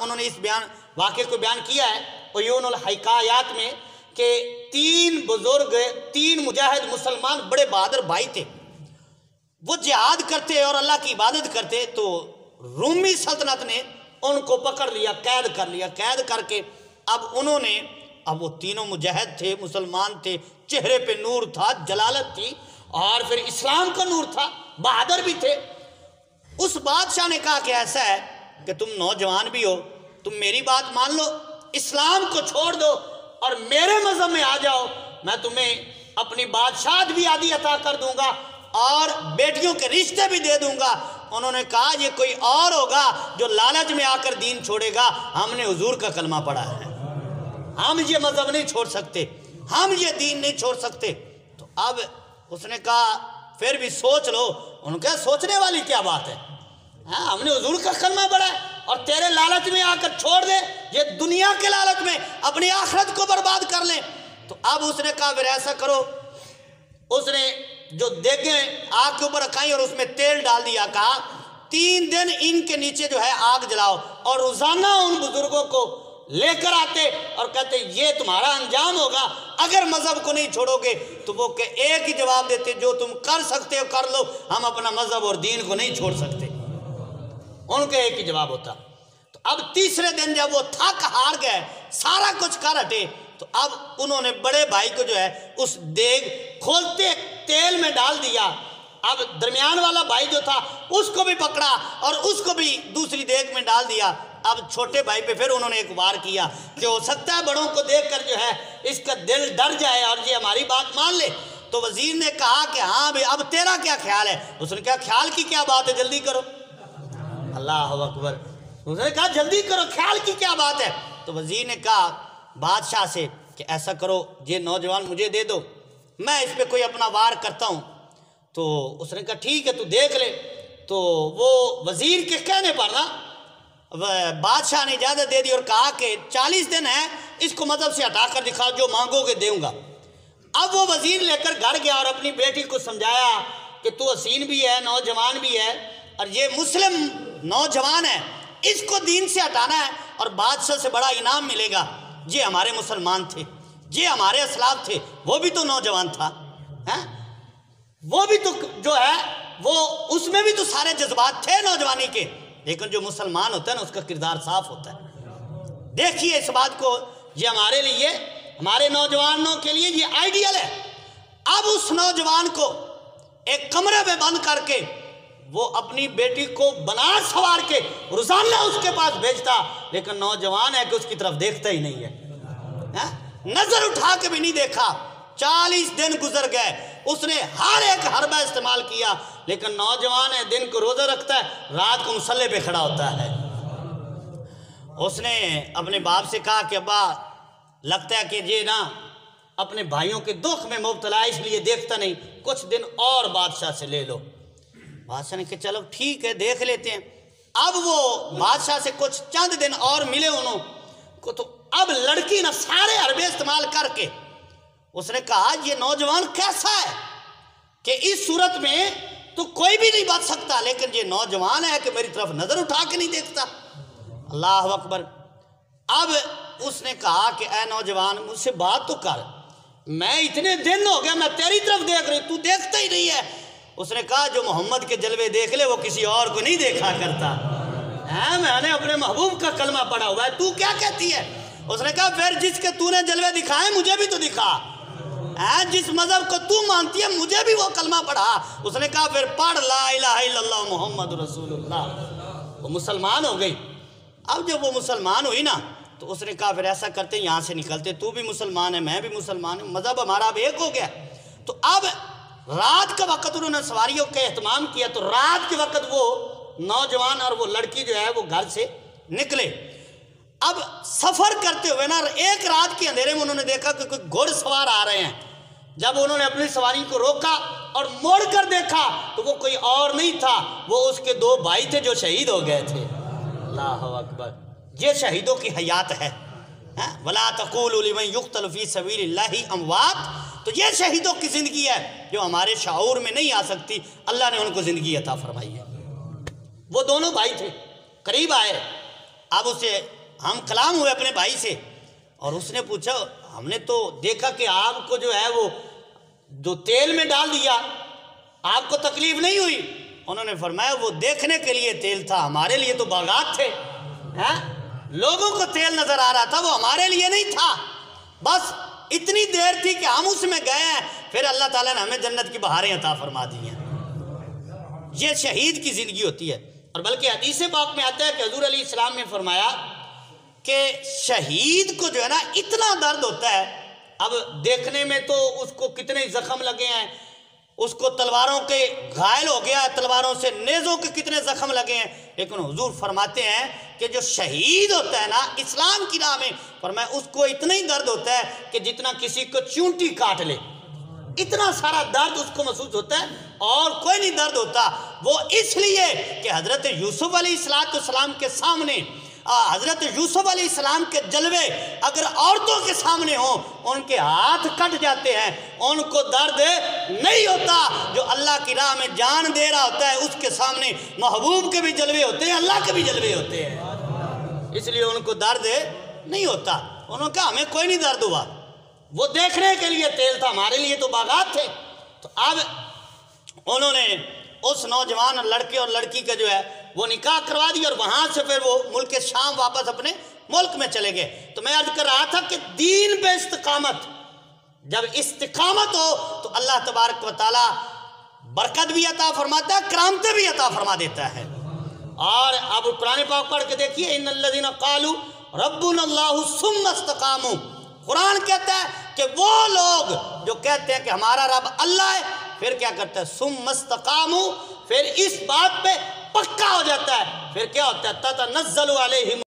انہوں نے اس واقعے کو بیان کیا ہے عیون الحکایات میں کہ 3 بزرگ 3 مجاہد مسلمان بڑے بہادر بھائی تھے، وہ جہاد کرتے اور اللہ کی عبادت کرتے، تو رومی سلطنت نے ان کو پکڑ لیا، قید کر کے اب وہ تینوں مجاہد تھے، مسلمان تھے، چہرے پہ نور تھا، جلالت تھی، اور پھر اسلام کا نور تھا، بہادر بھی تھے۔ اس بادشاہ نے کہا کہ ایسا ہے کہ تم نوجوان بھی ہو، تم میری بات مان لو، اسلام کو چھوڑ دو اور میرے مذہب میں آ جاؤ، میں تمہیں اپنی بادشاہت بھی آدھی عطا کر دوں گا اور بیٹیوں کے رشتے بھی دے دوں گا۔ انہوں نے کہا یہ کوئی اور ہوگا جو لالچ میں آ کر دین چھوڑے گا، ہم نے حضور کا کلمہ پڑھا ہے، ہم یہ مذہب نہیں چھوڑ سکتے، ہم یہ دین نہیں چھوڑ سکتے۔ تو اب اس نے کہا پھر بھی سوچ لو۔ انہوں نے کہا سوچنے والی کیا بات ہے، ہم نے حضور کا کلمہ پڑھا ہے اور تیرے لالچ میں آ کر چھوڑ دے، یہ دنیا کے لالچ میں اپنی آخرت کو برباد کر لیں۔ تو اب اس نے کہا پھر ایسا کرو، اس نے جو دیگیں آگ کے اوپر رکھائیں اور اس میں تیل ڈال دیا، کہا 3 دن ان کے نیچے جو ہے آگ جلاؤ اور روزانہ ان بزرگوں کو لے کر آتے اور کہتے یہ تمہارا انجام ہوگا اگر مذہب کو نہیں چھوڑو گے۔ تو وہ کہ ایک ہی جواب دیتے، جو تم کر سکتے ہو کر لو، ہم اپنا مذہب اور دین کو نہیں چھوڑ سکتے۔ ان کے ایک ہی جواب ہوتا۔ تو اب تیسرے دن جب وہ تھک ہار گئے، سارا کچھ کر ہٹے، تو اب انہوں نے بڑے بھائی کو جو ہے اس دیگ کھولتے تیل میں ڈال دیا۔ اب درمیان والا بھائی جو تھا اس کو بھی پکڑا اور اس کو بھی دوسری دیگ میں ڈال دیا۔ اب چھوٹے بھائی پہ پھر انہوں نے ایک وار کیا کہ ہو سکتا ہے بڑوں کو دیکھ کر جو ہے اس کا دل ڈر جائے اور یہ ہماری بات مان لے۔ تو وزیر نے کہا کہ ہاں بھی اب تیرا کیا خیال ہے؟ اس نے کہا خیال کی کیا بات ہے، جلدی کرو۔ اللہ اکبر۔ اس نے کہا جلدی کرو، خیال کی کیا بات ہے؟ تو وزیر نے کہا بادشاہ سے کہ ایسا کرو یہ نوجوان مجھے دے دو، میں اس پہ کوئی اپنا وار کرتا ہوں۔ تو اس نے کہا ٹھیک ہے تو دیکھ لے۔ تو وہ وزیر کے کہنے پر نا بادشاہ نے اجازت دے دی اور کہا کہ 40 دن ہے، اس کو مذہب سے ہٹا کر دکھاؤ، جو مانگو گے دوں گا۔ اب وہ وزیر لے کر گھر گیا اور اپنی بیٹی کو سمجھایا کہ تو حسین بھی ہے، نوجوان بھی ہے، اور یہ مسلم نوجوان ہے، اس کو دین سے ہٹانا ہے اور بادشاہ سے بڑا انعام ملے گا۔ یہ ہمارے مسلمان تھے، یہ ہمارے اسلاف تھے، وہ بھی تو نوجوان تھا، وہ بھی تو جو ہے وہ اس میں بھی تو سارے جذبات تھے نوجوانی کے، لیکن جو مسلمان ہوتا ہے نا اس کا کردار صاف ہوتا ہے۔ دیکھیے اس بات کو، یہ ہمارے لیے، ہمارے نوجوانوں کے لیے یہ آئیڈیل ہے۔ اب اس نوجوان کو ایک کمرے میں بند کر کے وہ اپنی بیٹی کو بنا سوار کے روزانہ اس کے پاس بھیجتا، لیکن نوجوان ہے کہ اس کی طرف دیکھتا ہی نہیں ہے، نظر اٹھا کے بھی نہیں دیکھا۔ 40 دن گزر گئے، اس نے ہر ایک حربہ استعمال کیا، لیکن نوجوان ہے، دن کو روزہ رکھتا ہے، رات کو مصلے پہ کھڑا ہوتا ہے۔ اس نے اپنے باپ سے کہا کہ ابا لگتا ہے کہ یہ نا اپنے بھائیوں کے دکھ میں مبتلا ہے، اس لیے دیکھتا نہیں، کچھ دن اور بادشاہ سے لے لو۔ بادشاہ نے کہا چلو ٹھیک ہے دیکھ لیتے ہیں۔ اب وہ بادشاہ سے کچھ چند دن اور ملے انہوں کو، تو اب لڑکی نے سارے حربے استعمال کر کے اس نے کہا یہ نوجوان کیسا ہے کہ اس صورت میں تو کوئی بھی نہیں بچ سکتا، لیکن یہ نوجوان ہے کہ میری طرف نظر اٹھا کے نہیں دیکھتا۔ اللہ اکبر۔ اب اس نے کہا کہ اے نوجوان مجھ سے بات تو کر، میں اتنے دن ہو گیا میں تیری طرف دیکھ رہی، تو دیکھتا ہی نہیں ہے۔ اس نے کہا جو محمد کے جلوے دیکھ لے وہ کسی اور کو نہیں دیکھا کرتا، میں نے اپنے محبوب کا کلمہ پڑھا ہوا ہے، تو کیا کہتی ہے؟ اس نے کہا پھر جس کے تو نے جلوے دکھائے مجھے بھی تو دکھا، جس مذہب کو تو مانتی ہے مجھے بھی وہ کلمہ پڑھا۔ اس نے کہا پھر پڑھ لا الہ الا اللہ محمد رسول اللہ۔ وہ مسلمان ہو گئی۔ اب جب وہ مسلمان ہوئی نا تو اس نے کہا پھر ایسا کرتے یہاں سے نکلتے، تو بھی مسلمان ہے میں بھی مسلمان ہوں، مذہب ہمارا اب ایک ہو گیا۔ تو اب رات کا وقت انہوں نے سواریوں کا اہتمام کیا، تو رات کے وقت وہ نوجوان اور وہ لڑکی جو ہے وہ گھر سے نکلے۔ اب سفر کرتے ہوئے نا ایک رات کے اندھیرے میں انہوں نے دیکھا کہ کوئی گھوڑ سوار آ رہے ہیں۔ جب انہوں نے اپنی سواری کو روکا اور موڑ کر دیکھا تو وہ کوئی اور نہیں تھا، وہ اس کے 2 بھائی تھے جو شہید ہو گئے تھے۔ اللہ اکبر۔ یہ شہیدوں کی حیات ہے۔ وَلَا تَقُولُوا لِمَنْ يُقْتَلُ فِي سَبِيلِ اللَّهِ أَمْوَاتٌ۔ تو یہ شہیدوں کی زندگی ہے جو ہمارے شعور میں نہیں آ سکتی، اللہ نے ان کو زندگی عطا فرمائی ہے۔ وہ دونوں بھائی تھے، قریب آئے اب اسے ہم کلام ہوئے اپنے بھائی سے، اور اس نے پوچھا ہم نے تو دیکھا کہ آپ کو جو ہے وہ جو تیل میں ڈال دیا، آپ کو تکلیف نہیں ہوئی؟ انہوں نے فرمایا وہ دیکھنے کے لیے تیل تھا، ہمارے لیے تو باغات تھے، لوگوں کو تیل نظر آ رہا تھا، وہ ہمارے لیے نہیں تھا، بس اتنی دیر تھی کہ ہم اس میں گئے ہیں، پھر اللہ تعالیٰ نے ہمیں جنت کی بہاریں عطا فرما دی ہیں۔ یہ شہید کی زندگی ہوتی ہے۔ اور بلکہ حدیث پاک میں آتا ہے کہ حضور علیہ السلام نے فرمایا کہ شہید کو جو ہے نا اتنا درد ہوتا ہے، اب دیکھنے میں تو اس کو کتنے زخم لگے ہیں، اس کو تلواروں کے گھائل ہو گیا ہے، تلواروں سے نیزوں کے کتنے زخم لگے ہیں، لیکن حضور فرماتے ہیں کہ جو شہید ہوتا ہے نا اسلام کی راہ میں، فرمایا اس کو اتنا ہی درد ہوتا ہے کہ جتنا کسی کو چونٹی کاٹ لے، اتنا سارا درد اس کو محسوس ہوتا ہے، اور کوئی نہیں درد ہوتا۔ وہ اس لیے کہ حضرت یوسف علیہ السلام کے سامنے، حضرت یوسف علیہ السلام کے جلوے اگر عورتوں کے سامنے ہوں، ان کے ہاتھ کٹ جاتے ہیں، ان کو درد نہیں ہوتا۔ جو اللہ کی راہ میں جان دے رہا ہوتا ہے اس کے سامنے محبوب کے بھی جلوے ہوتے ہیں، اللہ کے بھی جلوے ہوتے ہیں، اس لیے ان کو درد نہیں ہوتا۔ انہوں نے کہا ہمیں کوئی نہیں درد ہوا، وہ دیکھنے کے لیے تیل تھا، ہمارے لیے تو باغات تھے۔ تو اب انہوں نے اس نوجوان لڑکے اور لڑکی کا جو ہے وہ نکاح کروا دی، اور وہاں سے پھر وہ ملک شام واپس اپنے ملک میں چلے گئے۔ تو میں عرض کر رہا تھا کہ دین پہ استقامت، جب استقامت ہو تو اللہ تبارک و تعالی برکت بھی عطا فرماتا ہے، کرامتیں بھی عطا فرما دیتا ہے۔ اور اب قرآن پاک پڑھ کے دیکھیے، ان الذین قالوا ربنا اللہ ثم استقاموا، قرآن کہتا ہے کہ وہ لوگ جو کہتے ہیں کہ ہمارا رب اللہ ہے، پھر کیا کرتا ہے؟ ثم استقاموا، پھر اس بات پہ پکا ہو جاتا ہے، پھر کیا ہوتا ہے؟ تتنزل علیہم